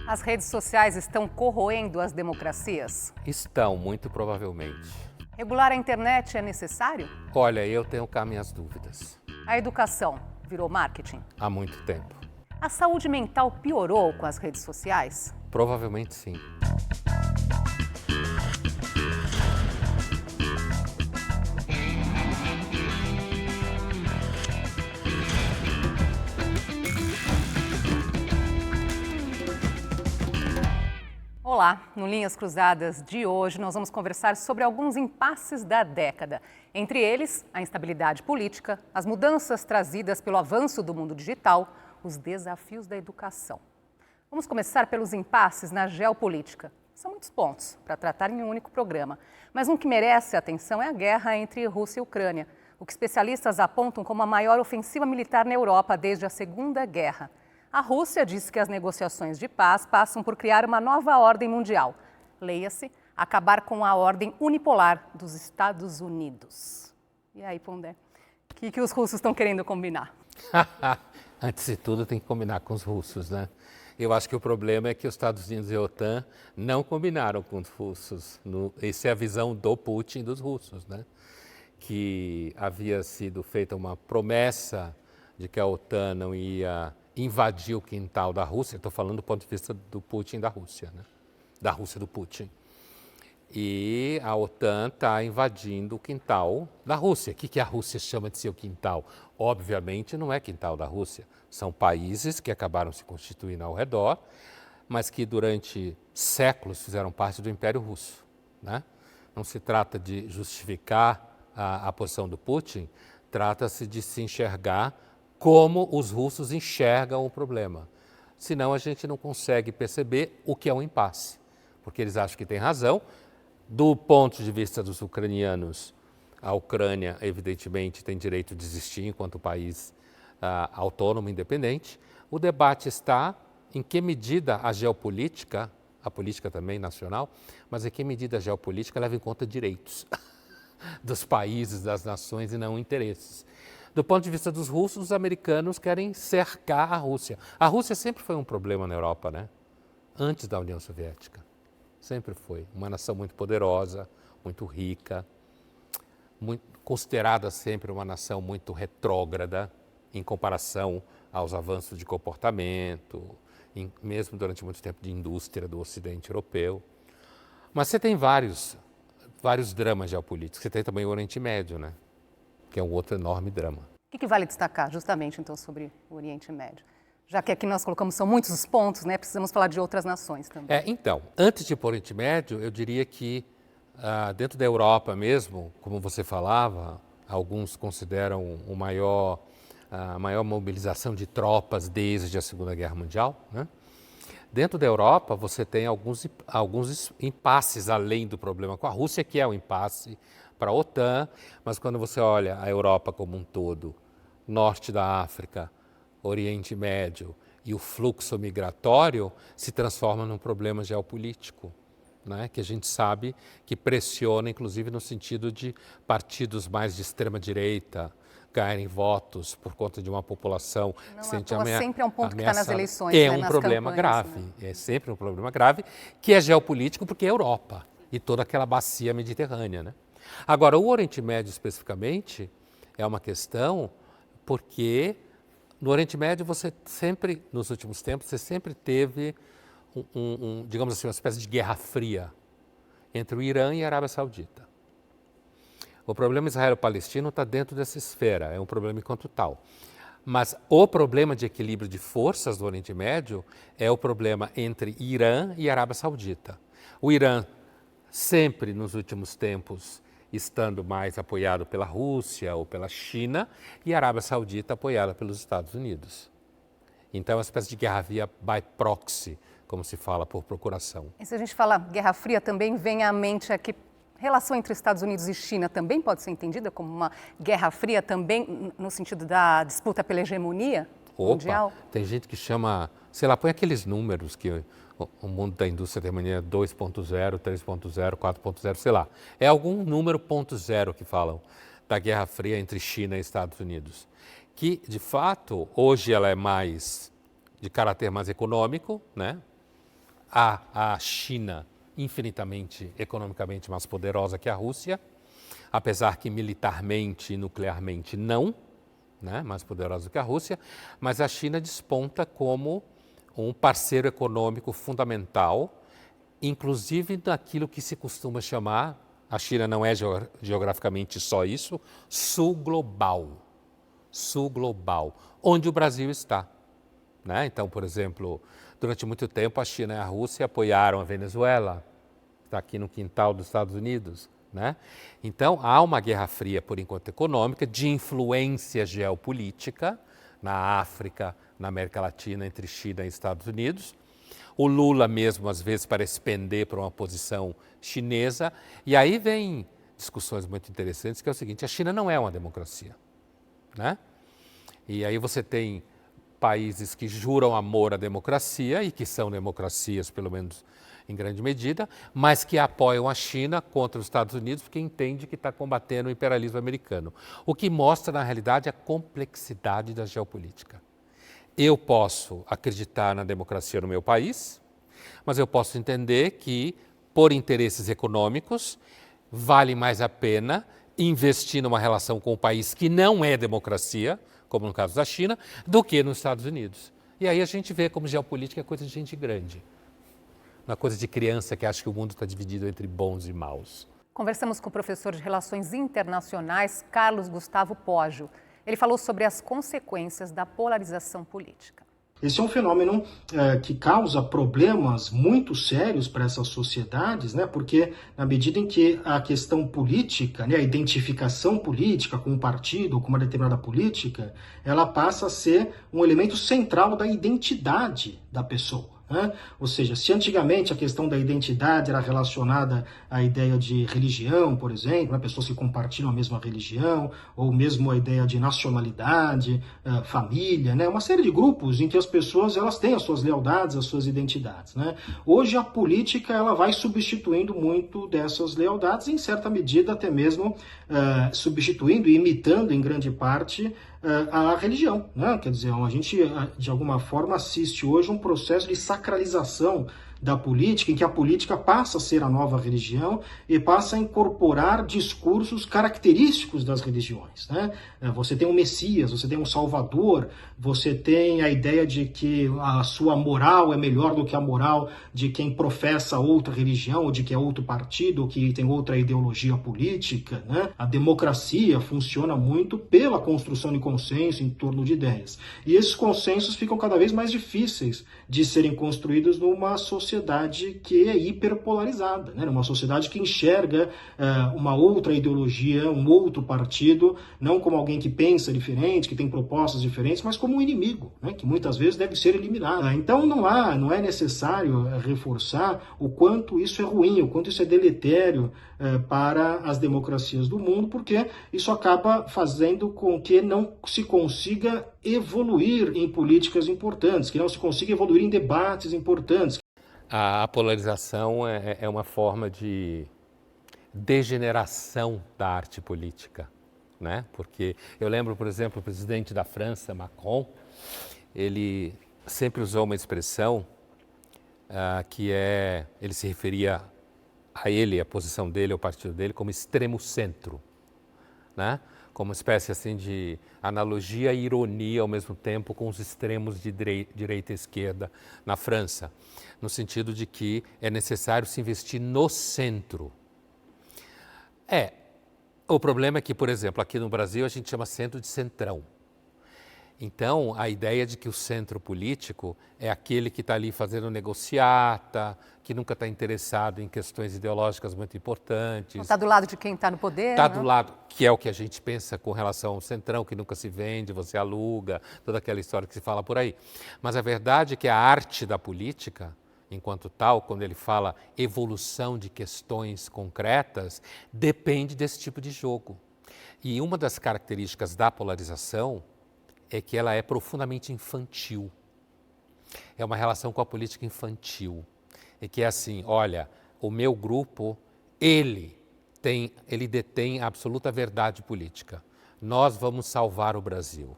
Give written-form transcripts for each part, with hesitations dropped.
As redes sociais estão corroendo as democracias? Estão, muito provavelmente. Regular a internet é necessário? Olha, eu tenho cá minhas dúvidas. A educação virou marketing? Há muito tempo. A saúde mental piorou com as redes sociais? Provavelmente sim. Olá, no Linhas Cruzadas de hoje nós vamos conversar sobre alguns impasses da década. Entre eles, a instabilidade política, as mudanças trazidas pelo avanço do mundo digital, os desafios da educação. Vamos começar pelos impasses na geopolítica. São muitos pontos para tratar em um único programa, mas um que merece atenção é a guerra entre Rússia e Ucrânia, o que especialistas apontam como a maior ofensiva militar na Europa desde a Segunda Guerra. A Rússia diz que as negociações de paz passam por criar uma nova ordem mundial. Leia-se, acabar com a ordem unipolar dos Estados Unidos. E aí, Pondé, o que os russos estão querendo combinar? Antes de tudo, tem que combinar com os russos, né? Eu acho que o problema é que os Estados Unidos e a OTAN não combinaram com os russos. Essa é a visão do Putin e dos russos, né? Que havia sido feita uma promessa de que a OTAN não ia invadir o quintal da Rússia. Estou falando do ponto de vista do Putin e da Rússia, né? Da Rússia do Putin. E a OTAN está invadindo o quintal da Rússia. O que a Rússia chama de seu quintal? Obviamente não é quintal da Rússia. São países que acabaram se constituindo ao redor, mas que durante séculos fizeram parte do Império Russo, né? Não se trata de justificar a posição do Putin, trata-se de se enxergar como os russos enxergam o problema. Senão a gente não consegue perceber o que é um impasse, porque eles acham que têm razão. Do ponto de vista dos ucranianos, a Ucrânia, evidentemente, tem direito de existir enquanto país autônomo, independente. O debate está em que medida a geopolítica, a política também nacional, mas em que medida a geopolítica leva em conta direitos dos países, das nações e não interesses. Do ponto de vista dos russos, os americanos querem cercar a Rússia. A Rússia sempre foi um problema na Europa, né? Antes da União Soviética. Sempre foi. Uma nação muito poderosa, muito rica, considerada sempre uma nação muito retrógrada em comparação aos avanços de comportamento, mesmo durante muito tempo de indústria do Ocidente europeu. Mas você tem vários dramas geopolíticos. Você tem também o Oriente Médio, né? Que é um outro enorme drama. O que vale destacar justamente então sobre o Oriente Médio? Já que aqui nós colocamos, são muitos os pontos, né? Precisamos falar de outras nações também. Então, antes de ir para o Oriente Médio, eu diria que dentro da Europa mesmo, como você falava, alguns consideram a maior mobilização de tropas desde a Segunda Guerra Mundial, né? Dentro da Europa, você tem alguns impasses além do problema com a Rússia, que é um impasse para a OTAN, mas quando você olha a Europa como um todo, norte da África, Oriente Médio e o fluxo migratório se transforma num problema geopolítico, né? Que a gente sabe que pressiona, inclusive no sentido de partidos mais de extrema-direita ganharem votos por conta de uma população que sente ameaçada. Sempre é um ponto que está nas eleições, É né? um Nas problema campanhas, grave, né? é sempre um problema grave, que é geopolítico porque é a Europa e toda aquela bacia mediterrânea, né? Agora, o Oriente Médio especificamente é uma questão porque no Oriente Médio você sempre, nos últimos tempos, você sempre teve digamos assim, uma espécie de guerra fria entre o Irã e a Arábia Saudita. O problema israelo-palestino está dentro dessa esfera, é um problema enquanto tal. Mas o problema de equilíbrio de forças do Oriente Médio é o problema entre Irã e Arábia Saudita. O Irã sempre, nos últimos tempos, estando mais apoiado pela Rússia ou pela China, e a Arábia Saudita apoiada pelos Estados Unidos. Então, é uma espécie de guerra via by proxy, como se fala, por procuração. E se a gente fala Guerra Fria, também vem à mente aqui, relação entre Estados Unidos e China também pode ser entendida como uma Guerra Fria também no sentido da disputa pela hegemonia mundial? Tem gente que chama, sei lá, põe aqueles números que o mundo da indústria tem mania 2.0, 3.0, 4.0, sei lá. É algum número ponto zero que falam da Guerra Fria entre China e Estados Unidos. Que, de fato, hoje ela é mais de caráter mais econômico, né? a China infinitamente economicamente mais poderosa que a Rússia, apesar que militarmente e nuclearmente não, né, mais poderosa que a Rússia, mas a China desponta como um parceiro econômico fundamental, inclusive naquilo que se costuma chamar, a China não é geograficamente só isso, sul global, onde o Brasil está. Né? Então, por exemplo, durante muito tempo a China e a Rússia apoiaram a Venezuela, está aqui no quintal dos Estados Unidos. Né? Então, há uma guerra fria, por enquanto econômica, de influência geopolítica na África, na América Latina, entre China e Estados Unidos. O Lula mesmo, às vezes, parece pender para uma posição chinesa. E aí vem discussões muito interessantes, que é o seguinte, a China não é uma democracia. Né? E aí você tem países que juram amor à democracia e que são democracias, pelo menos em grande medida, mas que apoiam a China contra os Estados Unidos porque entende que está combatendo o imperialismo americano. O que mostra, na realidade, a complexidade da geopolítica. Eu posso acreditar na democracia no meu país, mas eu posso entender que, por interesses econômicos, vale mais a pena investir numa relação com um país que não é democracia, como no caso da China, do que nos Estados Unidos. E aí a gente vê como geopolítica é coisa de gente grande. Uma coisa de criança que acha que o mundo está dividido entre bons e maus. Conversamos com o professor de Relações Internacionais, Carlos Gustavo Poggio. Ele falou sobre as consequências da polarização política. Esse é um fenômeno que causa problemas muito sérios para essas sociedades, né? Porque na medida em que a questão política, né, a identificação política com um partido ou com uma determinada política, ela passa a ser um elemento central da identidade da pessoa. Né? Ou seja, se antigamente a questão da identidade era relacionada à ideia de religião, por exemplo, né? Pessoas que compartilham a mesma religião, ou mesmo a ideia de nacionalidade, família, né? Uma série de grupos em que as pessoas elas têm as suas lealdades, as suas identidades. Né? Hoje a política ela vai substituindo muito dessas lealdades, em certa medida até mesmo substituindo e imitando em grande parte a religião, né? Quer dizer, a gente de alguma forma assiste hoje um processo de sacralização da política, em que a política passa a ser a nova religião e passa a incorporar discursos característicos das religiões. Né? Você tem um Messias, você tem um Salvador, você tem a ideia de que a sua moral é melhor do que a moral de quem professa outra religião, ou de que é outro partido, ou que tem outra ideologia política. Né? A democracia funciona muito pela construção de consenso em torno de ideias. E esses consensos ficam cada vez mais difíceis de serem construídos numa sociedade que é hiperpolarizada, né? Uma sociedade que enxerga uma outra ideologia, um outro partido, não como alguém que pensa diferente, que tem propostas diferentes, mas como um inimigo, né? Que muitas vezes deve ser eliminado. Então não é necessário reforçar o quanto isso é ruim, o quanto isso é deletério para as democracias do mundo, porque isso acaba fazendo com que não se consiga evoluir em políticas importantes, que não se consiga evoluir em debates importantes. A polarização é uma forma de degeneração da arte política, né? Porque eu lembro, por exemplo, o presidente da França, Macron, ele sempre usou uma expressão ele se referia a ele, a posição dele, ao partido dele, como extremo centro, né? Como uma espécie assim de analogia e ironia ao mesmo tempo com os extremos de direita e esquerda na França, no sentido de que é necessário se investir no centro. O problema é que, por exemplo, aqui no Brasil a gente chama centro de centrão. Então, a ideia de que o centro político é aquele que está ali fazendo negociata, que nunca está interessado em questões ideológicas muito importantes. Está do lado de quem está no poder. Está né? do lado, que é o que a gente pensa com relação ao centrão, que nunca se vende, você aluga, toda aquela história que se fala por aí. Mas a verdade é que a arte da política, enquanto tal, quando ele fala evolução de questões concretas, depende desse tipo de jogo. E uma das características da polarização é que ela é profundamente infantil. É uma relação com a política infantil. E que é assim, olha, o meu grupo, ele detém a absoluta verdade política. Nós vamos salvar o Brasil.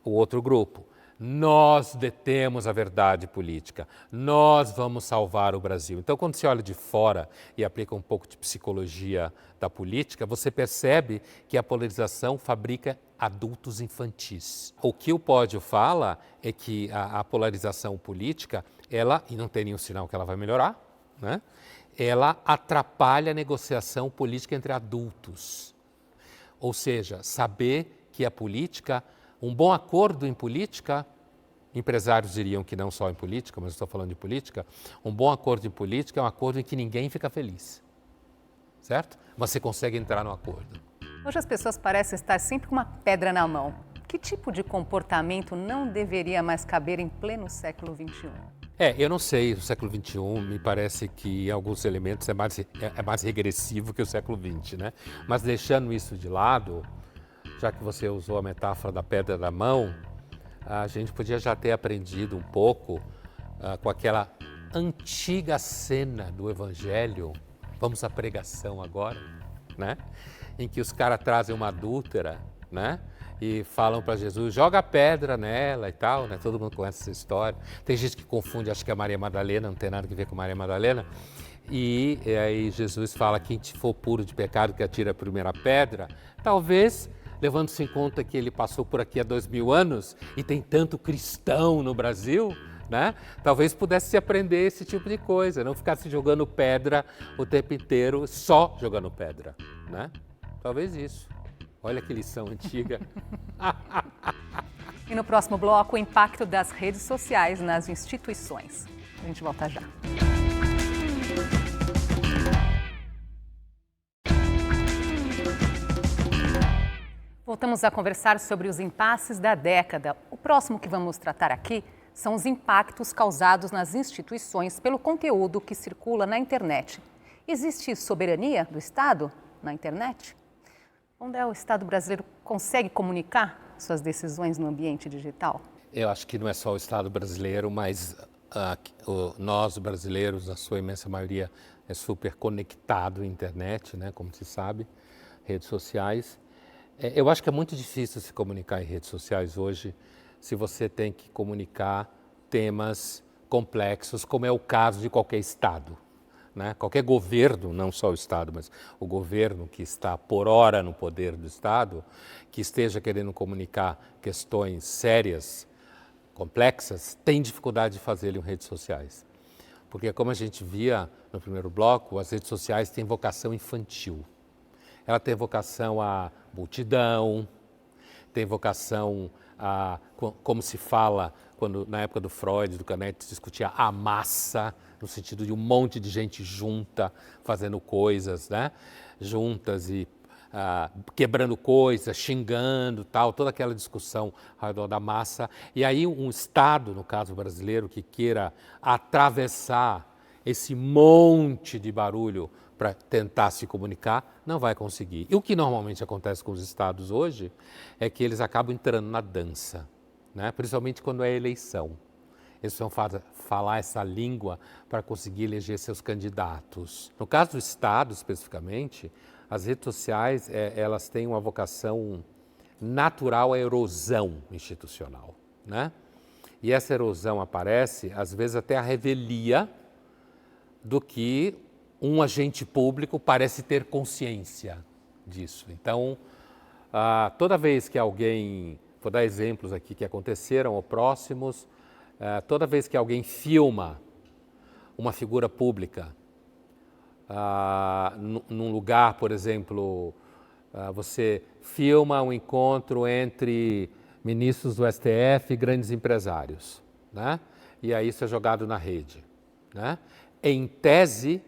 O outro grupo, nós detemos a verdade política, nós vamos salvar o Brasil. Então, quando você olha de fora e aplica um pouco de psicologia da política, você percebe que a polarização fabrica adultos infantis. O que o Pódio fala é que a polarização política, ela, e não tem nenhum sinal que ela vai melhorar, né? Ela atrapalha a negociação política entre adultos. Ou seja, saber que a política, um bom acordo em política, empresários diriam que não só em política, mas estou falando de política, um bom acordo em política é um acordo em que ninguém fica feliz, certo? Mas você consegue entrar no acordo. Hoje as pessoas parecem estar sempre com uma pedra na mão. Que tipo de comportamento não deveria mais caber em pleno século XXI? Eu não sei, o século XXI me parece que em alguns elementos é mais regressivo que o século XX, né? Mas deixando isso de lado, já que você usou a metáfora da pedra na mão, a gente podia já ter aprendido um pouco com aquela antiga cena do Evangelho, vamos à pregação agora, né? Em que os caras trazem uma adúltera, né? E falam para Jesus, joga pedra nela e tal, né? Todo mundo conhece essa história. Tem gente que confunde, acha que é Maria Madalena, não tem nada a ver com Maria Madalena. E aí Jesus fala, quem te for puro de pecado que atira a primeira pedra. Talvez, levando-se em conta que ele passou por aqui há 2000 anos e tem tanto cristão no Brasil, né? Talvez pudesse se aprender esse tipo de coisa, não ficasse jogando pedra o tempo inteiro, só jogando pedra, né? Talvez isso. Olha que lição antiga. E no próximo bloco, o impacto das redes sociais nas instituições. A gente volta já. Voltamos a conversar sobre os impasses da década. O próximo que vamos tratar aqui são os impactos causados nas instituições pelo conteúdo que circula na internet. Existe soberania do Estado na internet? Onde o Estado brasileiro consegue comunicar suas decisões no ambiente digital? Eu acho que não é só o Estado brasileiro, mas nós brasileiros, na sua imensa maioria, é super conectado à internet, né, como se sabe, redes sociais. Eu acho que é muito difícil se comunicar em redes sociais hoje se você tem que comunicar temas complexos, como é o caso de qualquer Estado. Né? Qualquer governo, não só o Estado, mas o governo que está por hora no poder do Estado, que esteja querendo comunicar questões sérias, complexas, tem dificuldade de fazê-lo em redes sociais. Porque, como a gente via no primeiro bloco, as redes sociais têm vocação infantil. Ela tem vocação à multidão, tem vocação a, como se fala quando na época do Freud, do Canetti, se discutia a massa, no sentido de um monte de gente junta, fazendo coisas, né? Juntas e quebrando coisas, xingando, tal, toda aquela discussão ao redor da massa. E aí um Estado, no caso brasileiro, que queira atravessar esse monte de barulho para tentar se comunicar, não vai conseguir. E o que normalmente acontece com os estados hoje é que eles acabam entrando na dança, né? Principalmente quando é eleição. Eles vão falar essa língua para conseguir eleger seus candidatos. No caso do Estado, especificamente, as redes sociais elas têm uma vocação natural à erosão institucional, né? E essa erosão aparece, às vezes, até a revelia do que um agente público parece ter consciência disso. Então, toda vez que alguém, vou dar exemplos aqui que aconteceram ou próximos, toda vez que alguém filma uma figura pública num lugar, por exemplo, você filma um encontro entre ministros do STF e grandes empresários, né? E aí isso é jogado na rede, né? Em tese,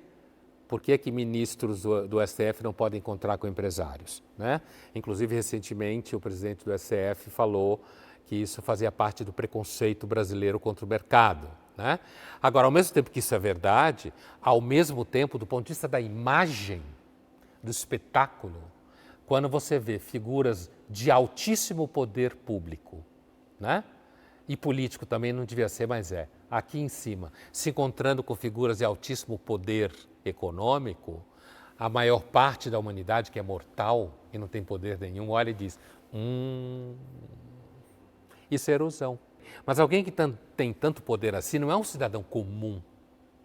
por que ministros do STF não podem encontrar com empresários, né? Inclusive, recentemente, o presidente do STF falou que isso fazia parte do preconceito brasileiro contra o mercado, né? Agora, ao mesmo tempo que isso é verdade, ao mesmo tempo, do ponto de vista da imagem, do espetáculo, quando você vê figuras de altíssimo poder público, né? E político também não devia ser, mas aqui em cima, se encontrando com figuras de altíssimo poder econômico, a maior parte da humanidade, que é mortal e não tem poder nenhum, olha e diz, isso é erosão. Mas alguém que tem tanto poder assim não é um cidadão comum,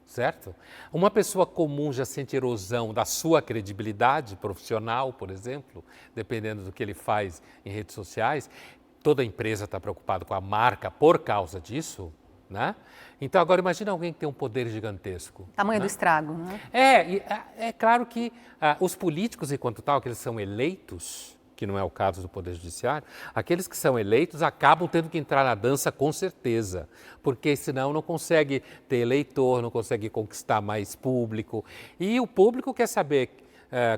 certo? Uma pessoa comum já sente erosão da sua credibilidade profissional, por exemplo, dependendo do que ele faz em redes sociais. Toda empresa está preocupada com a marca por causa disso, né? Então agora imagina alguém que tem um poder gigantesco. Tamanho né? do estrago, né? É claro que os políticos, enquanto tal, que eles são eleitos, que não é o caso do Poder Judiciário, aqueles que são eleitos acabam tendo que entrar na dança com certeza, porque senão não consegue ter eleitor, não consegue conquistar mais público. E o público quer saber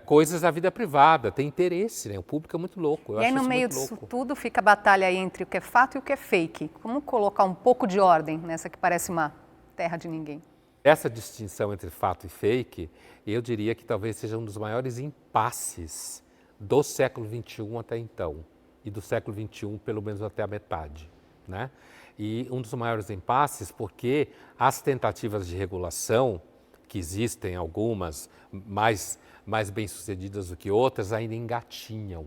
coisas da vida privada, tem interesse, né? O público é muito louco. E aí no meio disso tudo fica a batalha aí entre o que é fato e o que é fake. Como colocar um pouco de ordem nessa que parece uma terra de ninguém? Essa distinção entre fato e fake, eu diria que talvez seja um dos maiores impasses do século XXI até então, e do século XXI pelo menos até a metade, né? E um dos maiores impasses porque as tentativas de regulação, que existem algumas mais bem-sucedidas do que outras, ainda engatinham,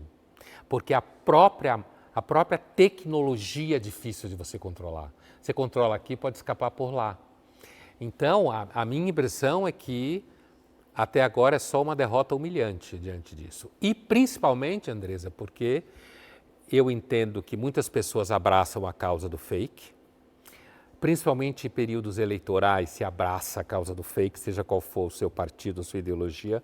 porque a própria tecnologia é difícil de você controlar. Você controla aqui, pode escapar por lá. Então, a minha impressão é que até agora é só uma derrota humilhante diante disso. E principalmente, Andresa, porque eu entendo que muitas pessoas abraçam a causa do fake, principalmente em períodos eleitorais se abraça a causa do fake, seja qual for o seu partido, a sua ideologia.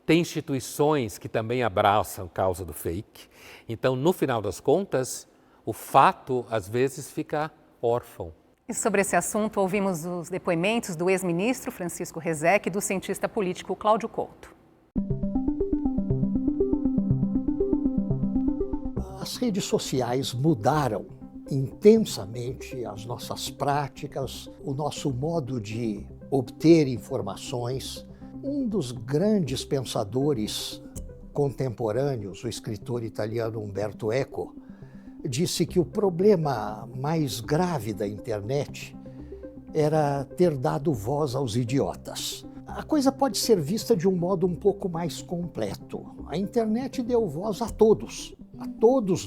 Tem instituições que também abraçam a causa do fake. Então, no final das contas, o fato às vezes fica órfão. E sobre esse assunto, ouvimos os depoimentos do ex-ministro Francisco Rezec e do cientista político Cláudio Couto. As redes sociais mudaram intensamente as nossas práticas, o nosso modo de obter informações. Um dos grandes pensadores contemporâneos, o escritor italiano Umberto Eco, disse que o problema mais grave da internet era ter dado voz aos idiotas. A coisa pode ser vista de um modo um pouco mais completo. A internet deu voz a todos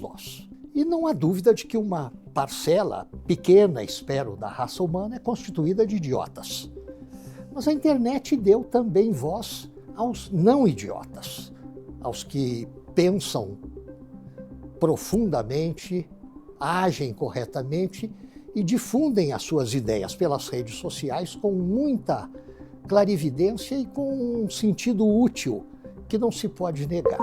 nós. E não há dúvida de que uma parcela pequena, espero, da raça humana é constituída de idiotas. Mas a internet deu também voz aos não idiotas, aos que pensam profundamente, agem corretamente e difundem as suas ideias pelas redes sociais com muita clarividência e com um sentido útil que não se pode negar.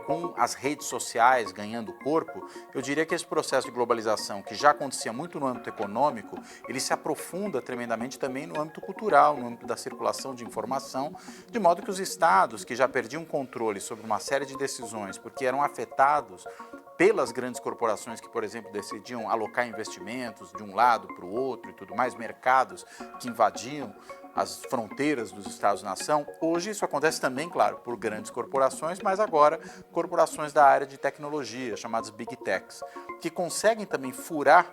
Com as redes sociais ganhando corpo, eu diria que esse processo de globalização, que já acontecia muito no âmbito econômico, ele se aprofunda tremendamente também no âmbito cultural, no âmbito da circulação de informação, de modo que os estados que já perdiam controle sobre uma série de decisões, porque eram afetados pelas grandes corporações que, por exemplo, decidiam alocar investimentos de um lado para o outro e tudo mais, mercados que invadiam as fronteiras dos Estados-nação. Hoje isso acontece também, claro, por grandes corporações, mas agora corporações da área de tecnologia, chamadas Big Techs, que conseguem também furar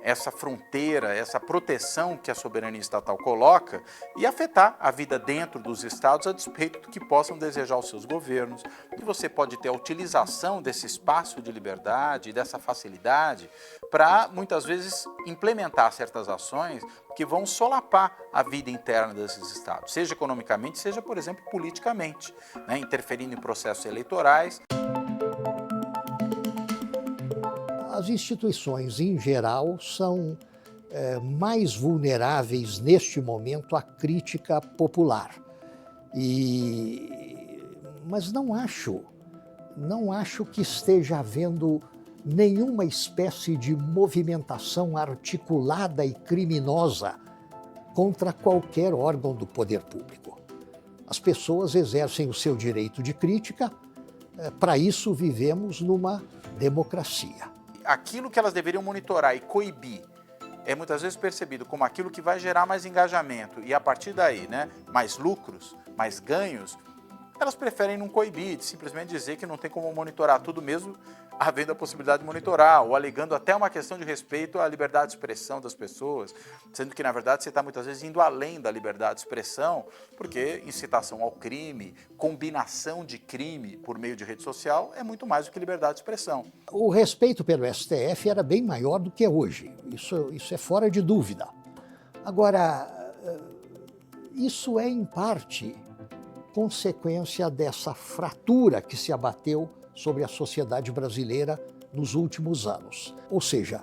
essa fronteira, essa proteção que a soberania estatal coloca e afetar a vida dentro dos estados a despeito do que possam desejar os seus governos. E você pode ter a utilização desse espaço de liberdade, dessa facilidade, para muitas vezes implementar certas ações que vão solapar a vida interna desses estados, seja economicamente, seja, por exemplo, politicamente, né, interferindo em processos eleitorais. As instituições, em geral, são mais vulneráveis neste momento à crítica popular. Mas não acho que esteja havendo nenhuma espécie de movimentação articulada e criminosa contra qualquer órgão do poder público. As pessoas exercem o seu direito de crítica, para isso vivemos numa democracia. Aquilo que elas deveriam monitorar e coibir é muitas vezes percebido como aquilo que vai gerar mais engajamento e a partir daí, né, mais lucros, mais ganhos, elas preferem não coibir, simplesmente dizer que não tem como monitorar tudo mesmo havendo a possibilidade de monitorar, ou alegando até uma questão de respeito à liberdade de expressão das pessoas, sendo que, na verdade, você está muitas vezes indo além da liberdade de expressão, porque incitação ao crime, combinação de crime por meio de rede social é muito mais do que liberdade de expressão. O respeito pelo STF era bem maior do que é hoje, isso é fora de dúvida. Agora, isso é, em parte, consequência dessa fratura que se abateu sobre a sociedade brasileira nos últimos anos. Ou seja,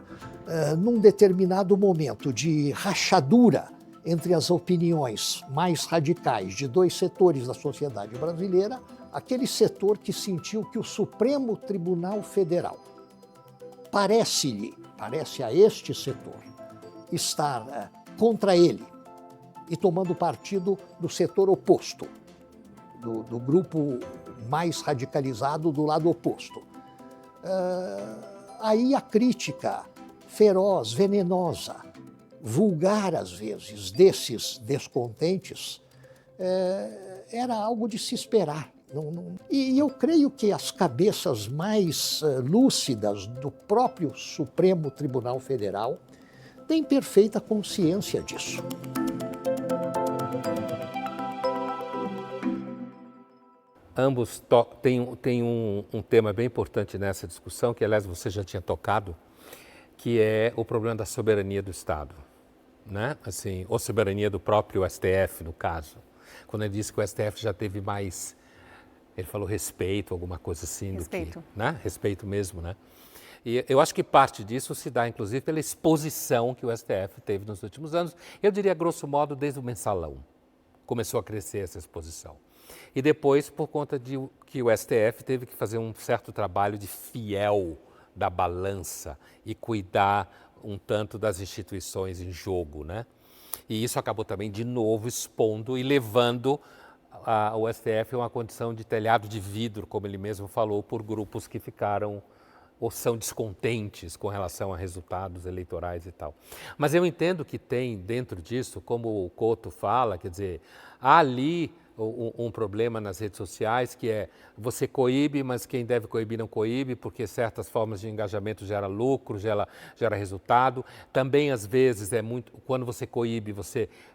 num determinado momento de rachadura entre as opiniões mais radicais de dois setores da sociedade brasileira, aquele setor que sentiu que o Supremo Tribunal Federal parece a este setor, estar contra ele e tomando partido do setor oposto, do grupo mais radicalizado do lado oposto. Aí a crítica feroz, venenosa, vulgar às vezes, desses descontentes, era algo de se esperar. E eu creio que as cabeças mais lúcidas do próprio Supremo Tribunal Federal têm perfeita consciência disso. Ambos têm um tema bem importante nessa discussão, que, aliás, você já tinha tocado, que é o problema da soberania do Estado, né? Assim, ou soberania do próprio STF, no caso. Quando ele disse que o STF já teve mais, ele falou respeito, alguma coisa assim. Respeito. Do que, né? Respeito mesmo, né? E eu acho que parte disso se dá, inclusive, pela exposição que o STF teve nos últimos anos. Eu diria, grosso modo, desde o mensalão começou a crescer essa exposição. E depois, por conta de que o STF teve que fazer um certo trabalho de fiel da balança e cuidar um tanto das instituições em jogo, né? E isso acabou também, de novo, expondo e levando o STF a uma condição de telhado de vidro, como ele mesmo falou, por grupos que ficaram ou são descontentes com relação a resultados eleitorais e tal. Mas eu entendo que tem dentro disso, como o Couto fala, quer dizer, há ali um problema nas redes sociais, que é você coíbe, mas quem deve coibir não coíbe, porque certas formas de engajamento gera lucro, gera resultado. Também, às vezes, quando você coíbe,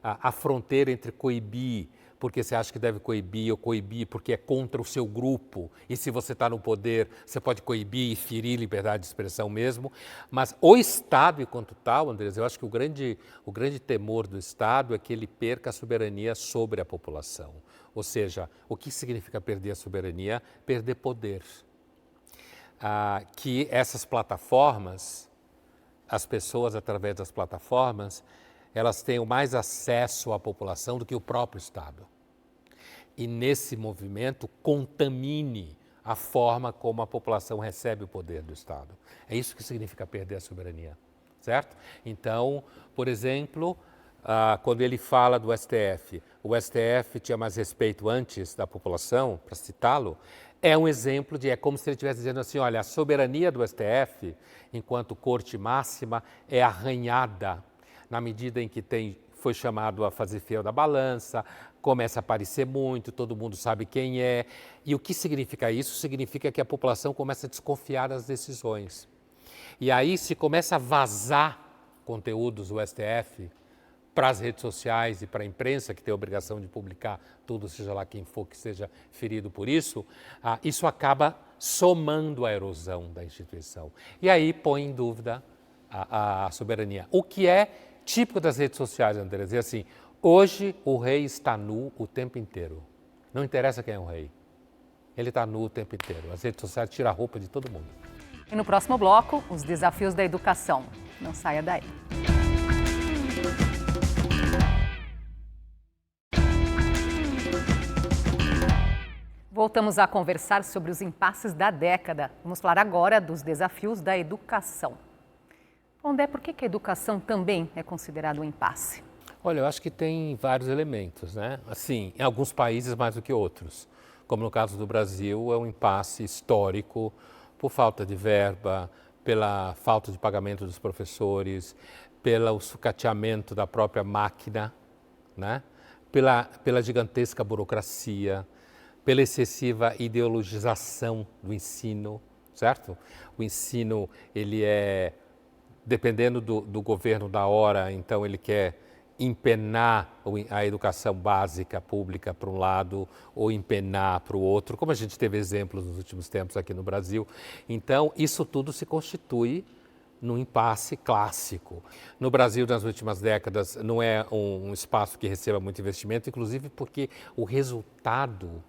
a fronteira entre coibir, porque você acha que deve coibir, ou coibir porque é contra o seu grupo, e se você está no poder, você pode coibir e ferir liberdade de expressão mesmo. Mas o Estado, enquanto tal, Andrés, eu acho que o grande temor do Estado é que ele perca a soberania sobre a população. Ou seja, o que significa perder a soberania? Perder poder. Que essas plataformas, as pessoas através das plataformas, elas tenham mais acesso à população do que o próprio Estado. E nesse movimento contamine a forma como a população recebe o poder do Estado. É isso que significa perder a soberania, certo? Então, por exemplo, quando ele fala do STF, o STF tinha mais respeito antes da população, para citá-lo, é um exemplo é como se ele estivesse dizendo assim, olha, a soberania do STF, enquanto corte máxima, é arranhada na medida em que foi chamado a fazer fiel da balança, começa a aparecer muito, todo mundo sabe quem é. E o que significa isso? Significa que a população começa a desconfiar das decisões. E aí se começa a vazar conteúdos do STF para as redes sociais e para a imprensa, que tem a obrigação de publicar tudo, seja lá quem for que seja ferido por isso, isso acaba somando a erosão da instituição. E aí põe em dúvida a soberania. O que é típico das redes sociais, André, dizer assim, hoje o rei está nu o tempo inteiro. Não interessa quem é o rei. Ele está nu o tempo inteiro. As redes sociais tiram a roupa de todo mundo. E no próximo bloco, os desafios da educação. Não saia daí. Voltamos a conversar sobre os impasses da década. Vamos falar agora dos desafios da educação. Ondé, por que a educação também é considerada um impasse? Olha, eu acho que tem vários elementos, né? Assim, em alguns países mais do que outros. Como no caso do Brasil, é um impasse histórico por falta de verba, pela falta de pagamento dos professores, pelo sucateamento da própria máquina, né? Pela gigantesca burocracia, pela excessiva ideologização do ensino, certo? O ensino, ele é, dependendo do governo da hora, então ele quer empenar a educação básica pública para um lado ou empenar para o outro, como a gente teve exemplos nos últimos tempos aqui no Brasil. Então, isso tudo se constitui num impasse clássico. No Brasil, nas últimas décadas, não é um espaço que receba muito investimento, inclusive porque o resultado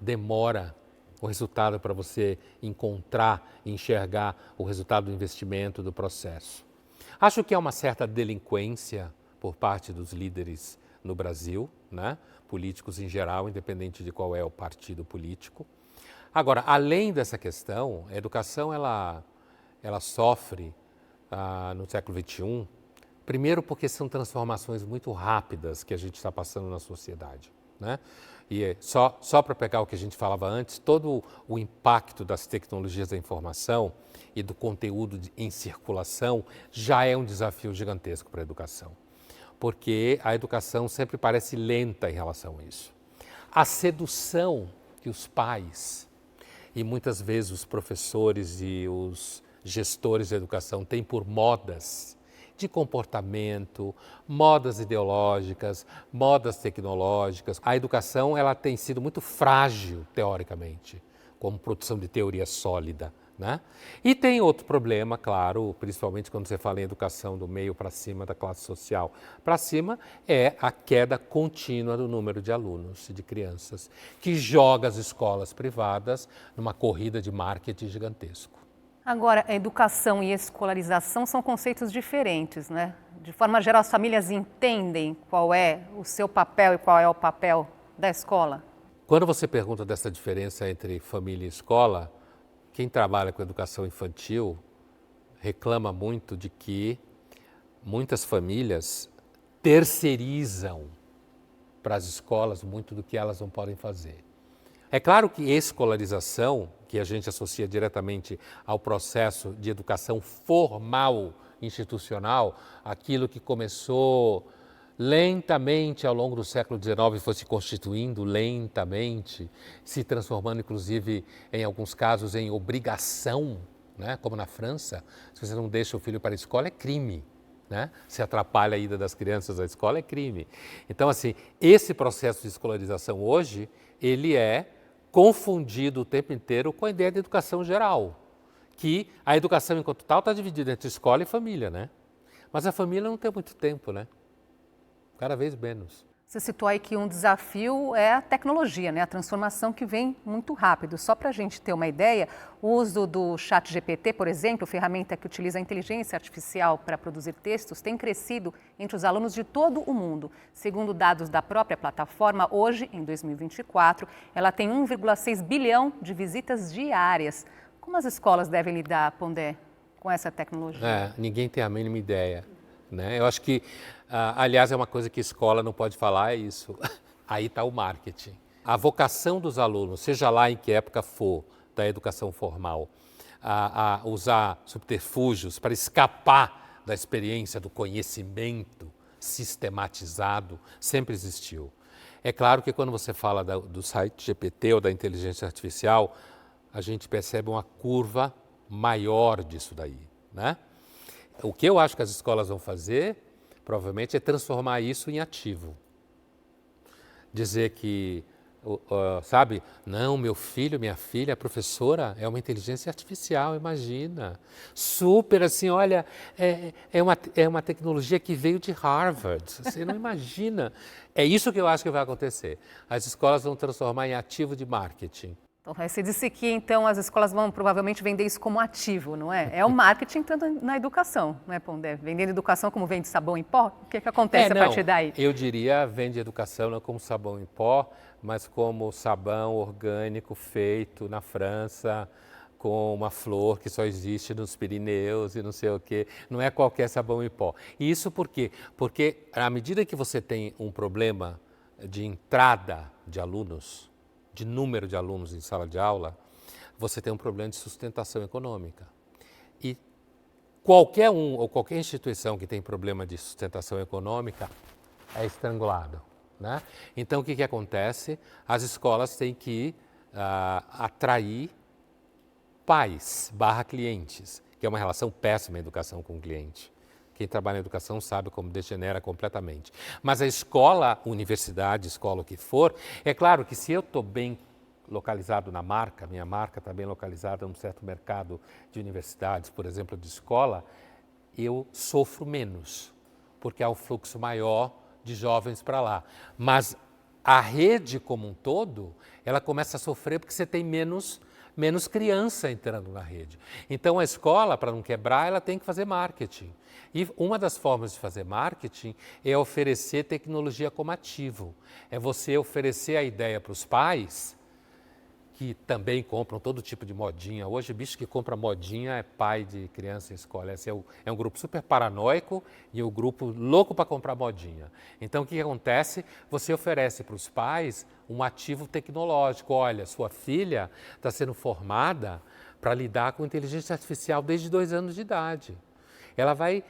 demora. O resultado para você encontrar, enxergar o resultado do investimento, do processo. Acho que há uma certa delinquência por parte dos líderes no Brasil, né? Políticos em geral, independente de qual é o partido político. Agora, além dessa questão, a educação ela sofre no século XXI, primeiro porque são transformações muito rápidas que a gente está passando na sociedade, né? E só para pegar o que a gente falava antes, todo o impacto das tecnologias da informação e do conteúdo em circulação já é um desafio gigantesco para a educação, porque a educação sempre parece lenta em relação a isso. A sedução que os pais e muitas vezes os professores e os gestores da educação têm por modas de comportamento, modas ideológicas, modas tecnológicas. A educação ela tem sido muito frágil, teoricamente, como produção de teoria sólida, né? E tem outro problema, claro, principalmente quando você fala em educação do meio para cima, da classe social para cima, é a queda contínua do número de alunos e de crianças, que joga as escolas privadas numa corrida de marketing gigantesco. Agora, educação e escolarização são conceitos diferentes, né? De forma geral, as famílias entendem qual é o seu papel e qual é o papel da escola? Quando você pergunta dessa diferença entre família e escola, quem trabalha com educação infantil reclama muito de que muitas famílias terceirizam para as escolas muito do que elas não podem fazer. É claro que escolarização, que a gente associa diretamente ao processo de educação formal institucional, aquilo que começou lentamente ao longo do século XIX, foi se constituindo lentamente, se transformando inclusive em alguns casos em obrigação, né? Como na França, se você não deixa o filho para a escola é crime. Né? Se atrapalha a ida das crianças à escola é crime. Então, assim, esse processo de escolarização hoje, ele é confundido o tempo inteiro com a ideia de educação geral, que a educação enquanto tal está dividida entre escola e família, né? Mas a família não tem muito tempo, né? Cada vez menos. Você citou aí que um desafio é a tecnologia, né? A transformação que vem muito rápido. Só para a gente ter uma ideia, o uso do ChatGPT, por exemplo, ferramenta que utiliza a inteligência artificial para produzir textos, tem crescido entre os alunos de todo o mundo. Segundo dados da própria plataforma, hoje, em 2024, ela tem 1,6 bilhão de visitas diárias. Como as escolas devem lidar, Pondé, com essa tecnologia? Ninguém tem a mínima ideia. Né? Eu acho que, aliás, é uma coisa que a escola não pode falar, é isso. Aí está o marketing. A vocação dos alunos, seja lá em que época for da educação formal, a usar subterfúgios para escapar da experiência do conhecimento sistematizado, sempre existiu. É claro que quando você fala do site GPT ou da inteligência artificial, a gente percebe uma curva maior disso daí, né? O que eu acho que as escolas vão fazer, provavelmente, é transformar isso em ativo. Dizer que, sabe, não, meu filho, minha filha, a professora é uma inteligência artificial, imagina. Super assim, olha, é uma tecnologia que veio de Harvard, você não imagina. É isso que eu acho que vai acontecer. As escolas vão transformar em ativo de marketing. Então, você disse que, então, as escolas vão provavelmente vender isso como ativo, não é? É o marketing entrando na educação, não é, Pondé? Vendendo educação como vende sabão em pó? O que acontece a partir daí? Eu diria vende educação não como sabão em pó, mas como sabão orgânico feito na França, com uma flor que só existe nos Pirineus e não sei o quê. Não é qualquer sabão em pó. E isso por quê? Porque à medida que você tem um problema de entrada de alunos, de número de alunos em sala de aula, você tem um problema de sustentação econômica. E qualquer ou qualquer instituição que tem problema de sustentação econômica é estrangulado, né? Então, o que acontece? As escolas têm que atrair pais / clientes, que é uma relação péssima a educação com o cliente. Quem trabalha em educação sabe como degenera completamente. Mas a escola, universidade, escola o que for, é claro que se eu estou bem localizado na marca, minha marca está bem localizada num certo mercado de universidades, por exemplo, de escola, eu sofro menos, porque há um fluxo maior de jovens para lá. Mas a rede como um todo, ela começa a sofrer porque você tem menos criança entrando na rede. Então a escola, para não quebrar, ela tem que fazer marketing. E uma das formas de fazer marketing é oferecer tecnologia como ativo. É você oferecer a ideia para os pais, que também compram todo tipo de modinha. Hoje, bicho que compra modinha é pai de criança em escola. Esse é um grupo super paranoico e o grupo louco para comprar modinha. Então, o que acontece? Você oferece para os pais um ativo tecnológico. Olha, sua filha está sendo formada para lidar com inteligência artificial desde 2 anos de idade. Ela vai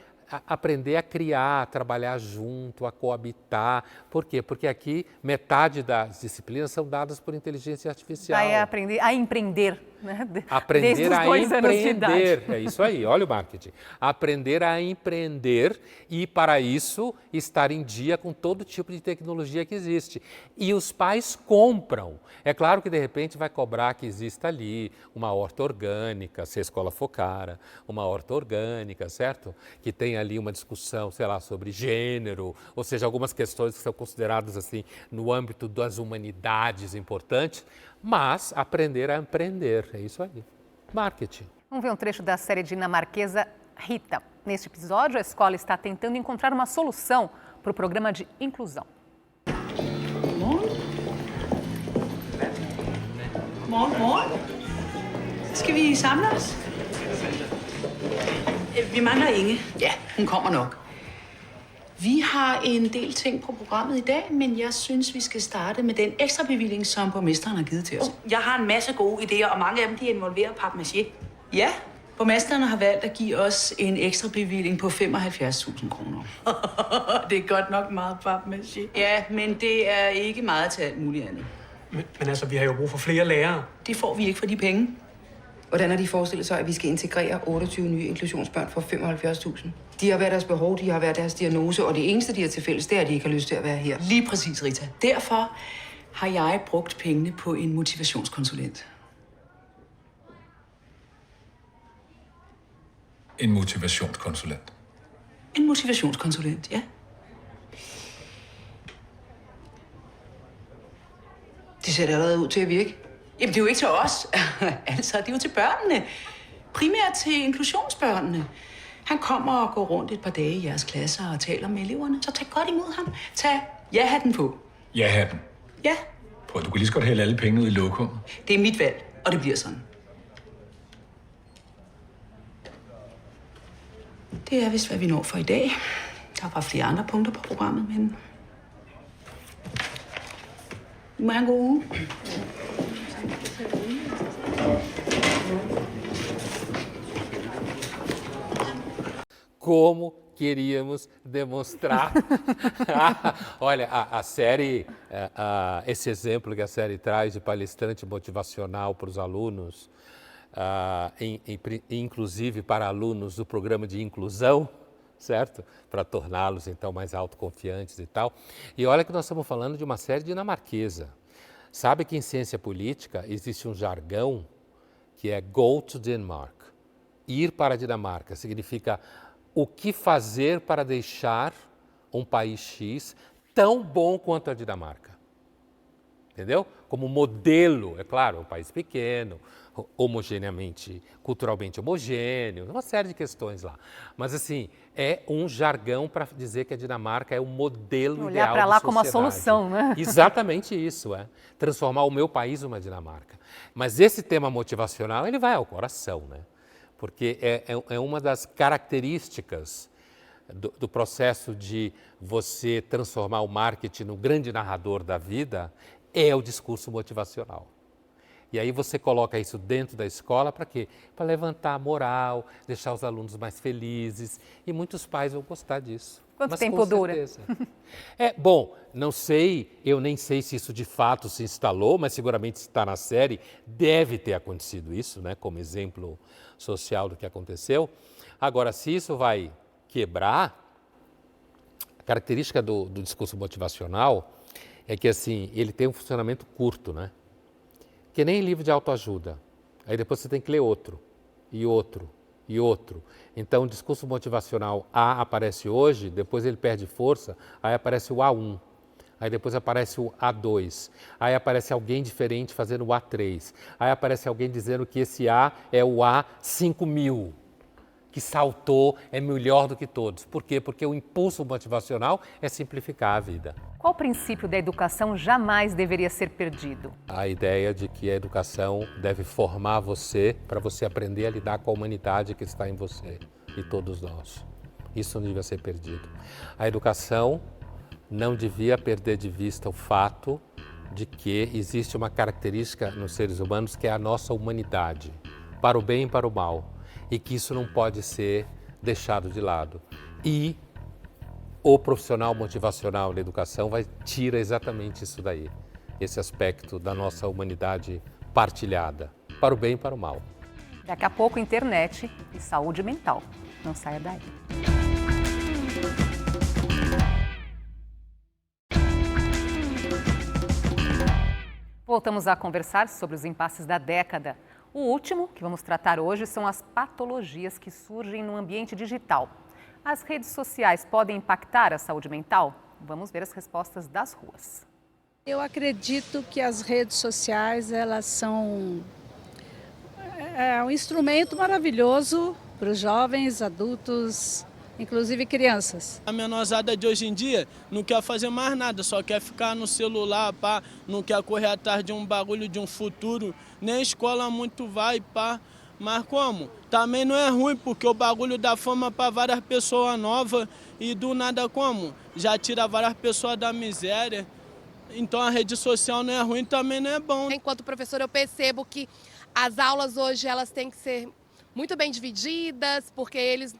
aprender a criar, a trabalhar junto, a coabitar. Por quê? Porque aqui metade das disciplinas são dadas por inteligência artificial. Vai aprender a empreender, né? Aprender Desde os a 2 anos de idade. empreender. É isso aí, olha o marketing. Aprender a empreender e, para isso, estar em dia com todo tipo de tecnologia que existe. E os pais compram. É claro que, de repente, vai cobrar que exista ali uma horta orgânica, se a escola for cara, uma horta orgânica, certo? Que tem ali uma discussão, sei lá, sobre gênero, ou seja, algumas questões que são consideradas assim no âmbito das humanidades importantes, mas aprender a empreender, é isso aí. Marketing. Vamos ver um trecho da série dinamarquesa Rita. Neste episódio, a escola está tentando encontrar uma solução para o programa de inclusão. Morgen. Skal vi samle os? Vi mangler Inge. Ja, hun kommer nok. Vi har en del ting på programmet i dag, men jeg synes, vi skal starte med den ekstra bevilling, som borgmesteren har givet til os. Jeg har en masse gode idéer, og mange af dem de involverer papmaché. Ja, borgmesteren har valgt at give os en ekstra bevilling på 75.000 kroner. Det er godt nok meget papmaché. Ja, men det er ikke meget til alt muligt andet. Men altså, vi har jo brug for flere lærere. Det får vi ikke for de penge. Hvordan har de forestillet sig, at vi skal integrere 28 nye inklusionsbørn for 75.000? De har været deres behov, de har været deres diagnose, og det eneste, de har til fælles, det er, at de ikke har lyst til at være her. Lige præcis, Rita. Derfor har jeg brugt pengene på en motivationskonsulent. En motivationskonsulent? En motivationskonsulent, ja. Det ser allerede ud til at virke. Jamen, det er jo ikke til os. Altså, det er jo til børnene. Primært til inklusionsbørnene. Han kommer og går rundt et par dage i jeres klasser og taler med eleverne. Så tag godt imod ham. Tag ja-hatten på. Ja-hatten? Ja. Prøv, du kan lige så godt hælde alle pengene ud i lokum. Det er mit valg, og det bliver sådan. Det er vist, hvad vi når for i dag. Der var flere andre punkter på programmet, men... Må jeg en god uge? Como queríamos demonstrar. Olha, a série, esse exemplo que a série traz de palestrante motivacional para os alunos, inclusive para alunos do programa de inclusão, certo? Para torná-los, então, mais autoconfiantes e tal. E olha que nós estamos falando de uma série dinamarquesa. Sabe que em ciência política existe um jargão que é go to Denmark. Ir para a Dinamarca significa o que fazer para deixar um país X tão bom quanto a Dinamarca. Entendeu? Como modelo, é claro, um país pequeno, homogeneamente, culturalmente homogêneo, uma série de questões lá. Mas assim, é um jargão para dizer que a Dinamarca é o modelo ideal de sociedade. Olhar para lá como a solução, né? Exatamente isso, transformar o meu país numa Dinamarca. Mas esse tema motivacional, ele vai ao coração, né? Porque é uma das características do processo de você transformar o marketing no grande narrador da vida, é o discurso motivacional. E aí você coloca isso dentro da escola para quê? Para levantar a moral, deixar os alunos mais felizes. E muitos pais vão gostar disso. Quanto Mas tempo com dura? certeza. Bom, não sei, eu nem sei se isso de fato se instalou, mas seguramente está na série, deve ter acontecido isso, né, como exemplo social do que aconteceu. Agora, se isso vai quebrar, a característica do discurso motivacional é que, assim, ele tem um funcionamento curto, né? Que nem livro de autoajuda. Aí depois você tem que ler outro, e outro, e outro. Então, o discurso motivacional A aparece hoje, depois ele perde força, aí aparece o A1, aí depois aparece o A2, aí aparece alguém diferente fazendo o A3, aí aparece alguém dizendo que esse A é o A5000, que saltou, é melhor do que todos. Por quê? Porque o impulso motivacional é simplificar a vida. Qual princípio da educação jamais deveria ser perdido? A ideia de que a educação deve formar você para você aprender a lidar com a humanidade que está em você e todos nós. Isso não devia ser perdido. A educação não devia perder de vista o fato de que existe uma característica nos seres humanos que é a nossa humanidade, para o bem e para o mal, e que isso não pode ser deixado de lado. E o profissional motivacional da educação tira exatamente isso daí, esse aspecto da nossa humanidade partilhada, para o bem e para o mal. Daqui a pouco, internet e saúde mental. Não saia daí. Voltamos a conversar sobre os impasses da década. O último que vamos tratar hoje são as patologias que surgem no ambiente digital. As redes sociais podem impactar a saúde mental? Vamos ver as respostas das ruas. Eu acredito que as redes sociais, elas são um instrumento maravilhoso para os jovens, adultos, inclusive crianças. A menosada de hoje em dia não quer fazer mais nada, só quer ficar no celular, pá, não quer correr atrás de um bagulho, de um futuro, nem a escola muito vai, pá. Mas como? Também não é ruim, porque o bagulho dá fama para várias pessoas novas e do nada como? Já tira várias pessoas da miséria. Então a rede social não é ruim, também não é bom. Enquanto professor, eu percebo que as aulas hoje elas têm que ser muito bem divididas, porque eles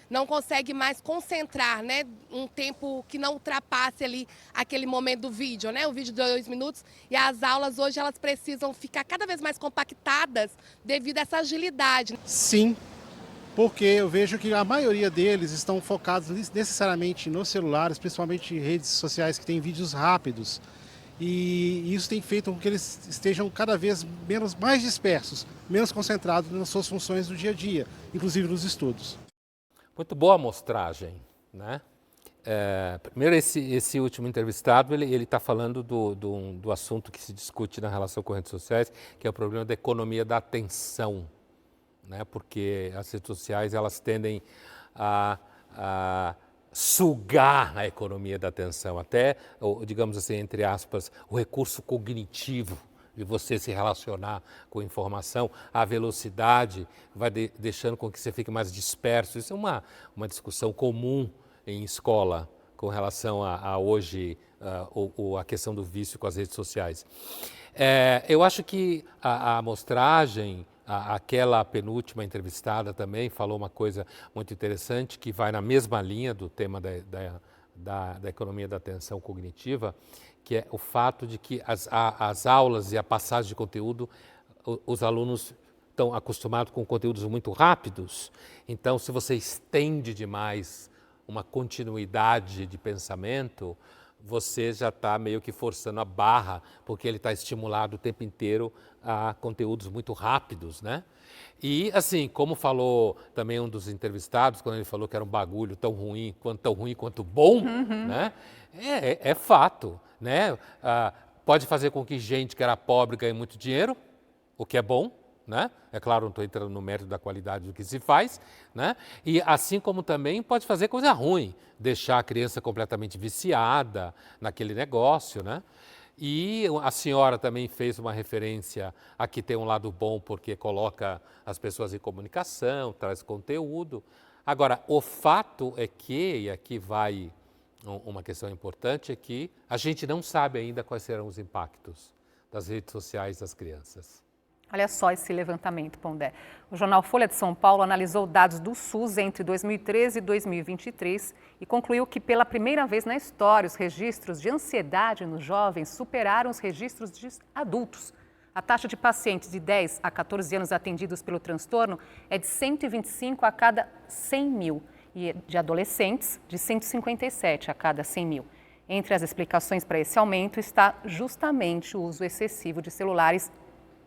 não conseguem mais concentrar, né, um tempo que não ultrapasse ali aquele momento do vídeo, né, o vídeo de 2 minutos. E as aulas hoje elas precisam ficar cada vez mais compactadas devido a essa agilidade. Sim, porque eu vejo que a maioria deles estão focados necessariamente nos celulares, principalmente em redes sociais que têm vídeos rápidos. E isso tem feito com que eles estejam cada vez mais dispersos, menos concentrados nas suas funções do dia a dia, inclusive nos estudos. Muito boa amostragem, né? Primeiro, esse último entrevistado, ele está falando do assunto que se discute na relação com redes sociais, que é o problema da economia da atenção, né? Porque as redes sociais, elas tendem a sugar a economia da atenção, até, digamos assim, entre aspas, o recurso cognitivo de você se relacionar com informação, a velocidade vai deixando com que você fique mais disperso. Isso é uma discussão comum em escola com relação a hoje, a questão do vício com as redes sociais. Eu acho que a amostragem, aquela penúltima entrevistada também falou uma coisa muito interessante que vai na mesma linha do tema da economia da atenção cognitiva, que é o fato de que as aulas e a passagem de conteúdo, os alunos estão acostumados com conteúdos muito rápidos, então se você estende demais uma continuidade de pensamento, você já está meio que forçando a barra, porque ele está estimulado o tempo inteiro a conteúdos muito rápidos, né? E, assim, como falou também um dos entrevistados, quando ele falou que era um bagulho tão ruim quanto bom, né? É fato, né? Pode fazer com que gente que era pobre ganhe muito dinheiro, o que é bom, né? É claro, não estou entrando no mérito da qualidade do que se faz, né? E assim como também pode fazer coisa ruim, deixar a criança completamente viciada naquele negócio, né? E a senhora também fez uma referência a que tem um lado bom porque coloca as pessoas em comunicação, traz conteúdo. Agora, o fato é que, e aqui vai uma questão importante, é que a gente não sabe ainda quais serão os impactos das redes sociais das crianças. Olha só esse levantamento, Pondé. O jornal Folha de São Paulo analisou dados do SUS entre 2013 e 2023 e concluiu que pela primeira vez na história os registros de ansiedade nos jovens superaram os registros de adultos. A taxa de pacientes de 10 a 14 anos atendidos pelo transtorno é de 125 a cada 100 mil e de adolescentes de 157 a cada 100 mil. Entre as explicações para esse aumento está justamente o uso excessivo de celulares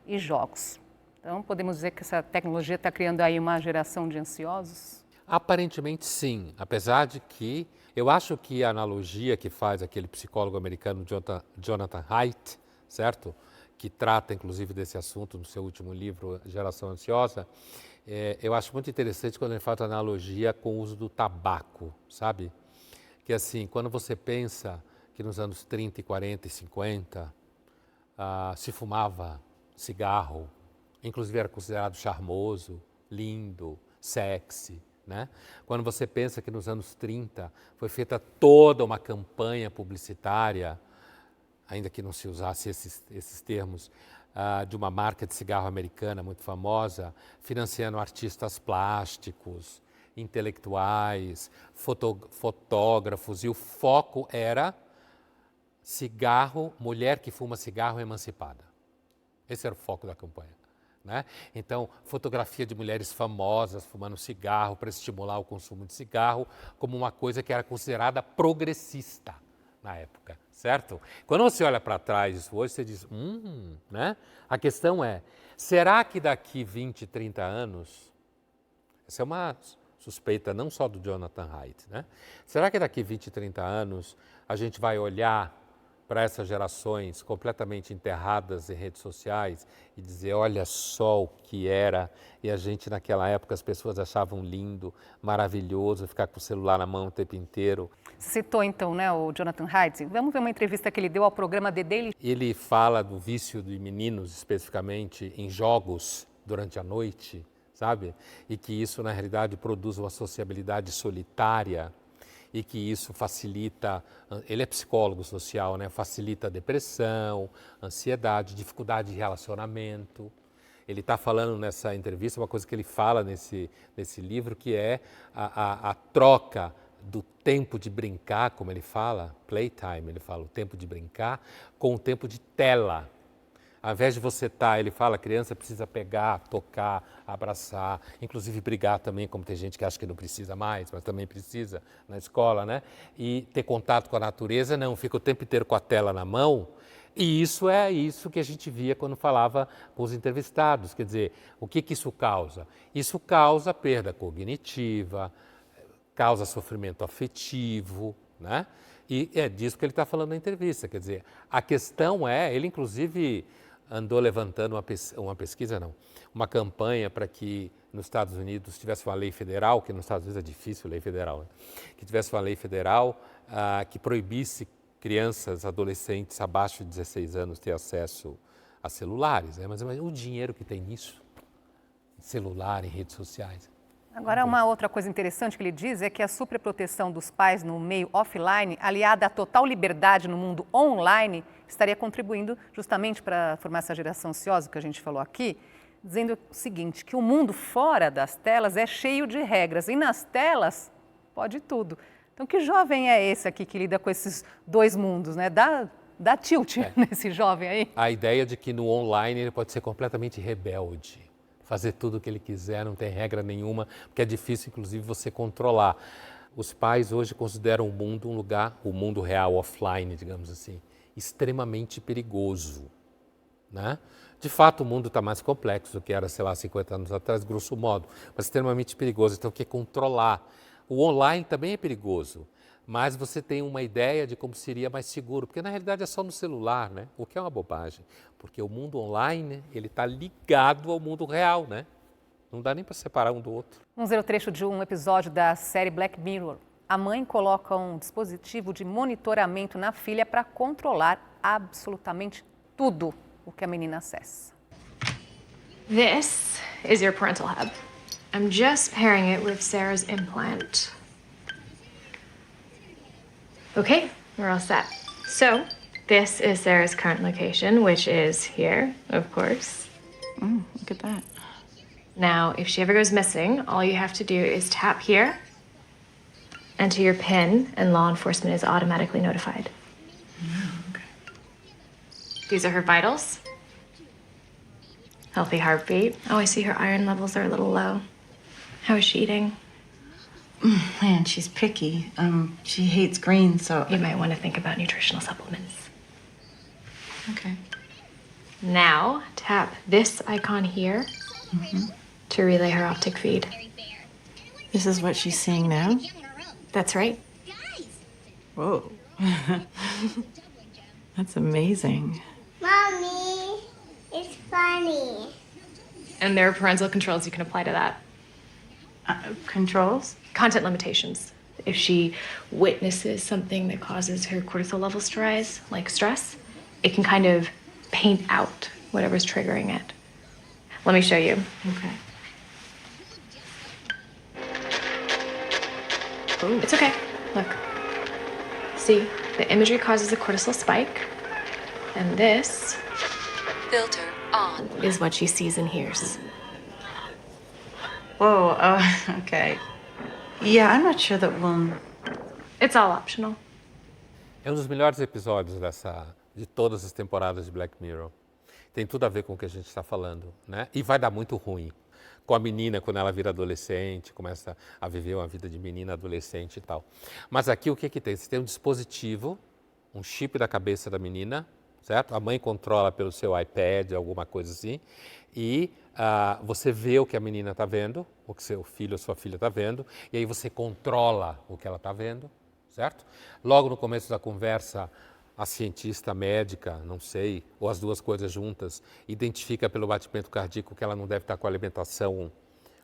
e jogos. Então, podemos dizer que essa tecnologia está criando aí uma geração de ansiosos? Aparentemente sim, apesar de que eu acho que a analogia que faz aquele psicólogo americano Jonathan Haidt, certo? Que trata inclusive desse assunto no seu último livro, Geração Ansiosa, eu acho muito interessante quando ele faz a analogia com o uso do tabaco, sabe? Que assim, quando você pensa que nos anos 30, 40 e 50 se fumava cigarro, inclusive era considerado charmoso, lindo, sexy, né? Quando você pensa que nos anos 30 foi feita toda uma campanha publicitária, ainda que não se usasse esses termos, de uma marca de cigarro americana muito famosa, financiando artistas plásticos, intelectuais, fotógrafos, e o foco era cigarro, mulher que fuma cigarro emancipada. Esse era o foco da campanha, né? Então, fotografia de mulheres famosas fumando cigarro para estimular o consumo de cigarro como uma coisa que era considerada progressista na época, certo? Quando você olha para trás isso hoje, você diz, né? A questão é, será que daqui 20, 30 anos, essa é uma suspeita não só do Jonathan Haidt, né? Será que daqui 20, 30 anos a gente vai olhar para essas gerações completamente enterradas em redes sociais e dizer, olha só o que era, e a gente naquela época as pessoas achavam lindo, maravilhoso, ficar com o celular na mão o tempo inteiro. Citou então, né, o Jonathan Haidt. Vamos ver uma entrevista que ele deu ao programa The Daily. Ele fala do vício de meninos, especificamente, em jogos durante a noite, sabe? E que isso, na realidade, produz uma sociabilidade solitária, e que isso facilita, ele é psicólogo social, né? Facilita a depressão, ansiedade, dificuldade de relacionamento. Ele está falando nessa entrevista, uma coisa que ele fala nesse livro, que é a troca do tempo de brincar, como ele fala, playtime, ele fala o tempo de brincar, com o tempo de tela. Ao invés de você estar, ele fala, a criança precisa pegar, tocar, abraçar, inclusive brigar também, como tem gente que acha que não precisa mais, mas também precisa na escola, né? E ter contato com a natureza, não, fica o tempo inteiro com a tela na mão. E isso é isso que a gente via quando falava com os entrevistados. Quer dizer, o que isso causa? Isso causa perda cognitiva, causa sofrimento afetivo, né? E é disso que ele está falando na entrevista. Quer dizer, a questão é, ele inclusive andou levantando uma campanha para que nos Estados Unidos tivesse uma lei federal, que nos Estados Unidos é difícil lei federal, né? Que tivesse uma lei federal que proibisse crianças, adolescentes abaixo de 16 anos ter acesso a celulares, né? Mas o dinheiro que tem nisso, em celular, em redes sociais. Agora, uma outra coisa interessante que ele diz é que a superproteção dos pais no meio offline, aliada à total liberdade no mundo online, estaria contribuindo justamente para formar essa geração ansiosa que a gente falou aqui, dizendo o seguinte, que o mundo fora das telas é cheio de regras e nas telas pode tudo. Então, que jovem é esse aqui que lida com esses dois mundos, né? Dá tilt nesse jovem aí. A ideia de que no online ele pode ser completamente rebelde, fazer tudo o que ele quiser, não tem regra nenhuma, porque é difícil, inclusive, você controlar. Os pais hoje consideram o mundo um lugar, o mundo real, offline, digamos assim, extremamente perigoso, né? De fato, o mundo está mais complexo do que era, sei lá, 50 anos atrás, grosso modo, mas extremamente perigoso, então o que é controlar? O online também é perigoso, mas você tem uma ideia de como seria mais seguro, porque na realidade é só no celular, né? O que é uma bobagem, porque o mundo online, ele está ligado ao mundo real, né? Não dá nem para separar um do outro. Vamos ver o trecho de um episódio da série Black Mirror. A mãe coloca um dispositivo de monitoramento na filha para controlar absolutamente tudo o que a menina acessa. This is your parental hub. I'm just pairing it with Sarah's implant. Okay, we're all set. So, this is Sarah's current location, which is here, of course. Look at that. Now, if she ever goes missing, all you have to do is tap here, enter your PIN, and law enforcement is automatically notified. These are her vitals. Healthy heartbeat. Oh, I see her iron levels are a little low. How is she eating? Man, she's picky. She hates green, so... You might want to think about nutritional supplements. Okay. Now, tap this icon here to relay her optic feed. This is what she's seeing now? That's right. Whoa. That's amazing. Mommy, it's funny. And there are parental controls you can apply to that. Controls? Content limitations. If she witnesses something that causes her cortisol levels to rise, like stress, it can kind of paint out whatever's triggering it. Let me show you. Okay. Ooh. It's okay. Look. See, the imagery causes a cortisol spike, and this filter on is what she sees and hears. Whoa, okay. Yeah, I'm not sure that we'll... It's all optional. É um dos melhores episódios de todas as temporadas de Black Mirror. Tem tudo a ver com o que a gente está falando, né? E vai dar muito ruim. Com a menina, quando ela vira adolescente, começa a viver uma vida de menina adolescente e tal. Mas aqui o que tem? Você tem um dispositivo, um chip da cabeça da menina, certo? A mãe controla pelo seu iPad, alguma coisa assim, e você vê o que a menina está vendo, o que seu filho ou sua filha está vendo, e aí você controla o que ela está vendo, certo? Logo no começo da conversa, a cientista, a médica, não sei, ou as duas coisas juntas, identifica pelo batimento cardíaco que ela não deve estar com a alimentação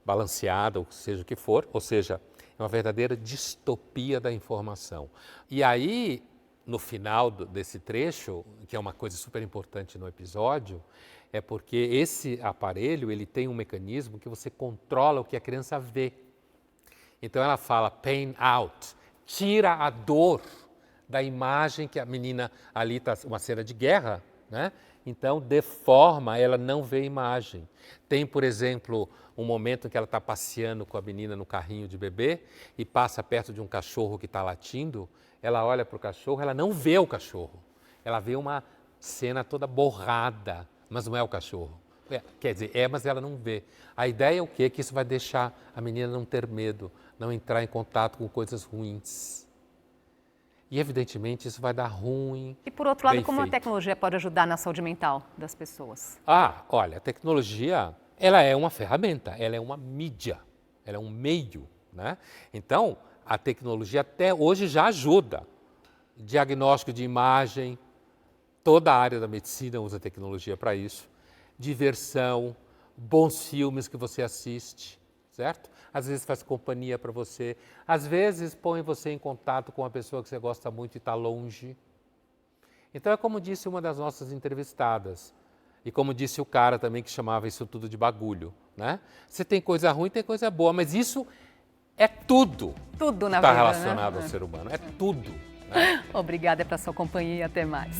balanceada, ou seja o que for, ou seja, é uma verdadeira distopia da informação. E aí, no final desse trecho, que é uma coisa super importante no episódio, é porque esse aparelho ele tem um mecanismo que você controla o que a criança vê. Então ela fala pain out, tira a dor da imagem que a menina ali está, uma cena de guerra, né? Então deforma, ela não vê a imagem. Tem, por exemplo, um momento em que ela está passeando com a menina no carrinho de bebê e passa perto de um cachorro que está latindo, ela olha para o cachorro, ela não vê o cachorro, ela vê uma cena toda borrada, mas não é o cachorro. Quer dizer, mas ela não vê. A ideia é o quê? Que isso vai deixar a menina não ter medo, não entrar em contato com coisas ruins. E, evidentemente, isso vai dar ruim. E, por outro lado, bem como feito. a tecnologia pode ajudar na saúde mental das pessoas? Olha, a tecnologia, ela é uma ferramenta, ela é uma mídia, ela é um meio, né? Então, a tecnologia até hoje já ajuda. Diagnóstico de imagem, toda a área da medicina usa tecnologia para isso. Diversão, bons filmes que você assiste, certo? Às vezes faz companhia para você, às vezes põe você em contato com uma pessoa que você gosta muito e está longe. Então é como disse uma das nossas entrevistadas, e como disse o cara também que chamava isso tudo de bagulho, né? Você tem coisa ruim, tem coisa boa, mas isso é tudo. Tudo na vida, vida, relacionado né? ao ser humano, é tudo. Né? Obrigada pela sua companhia e até mais.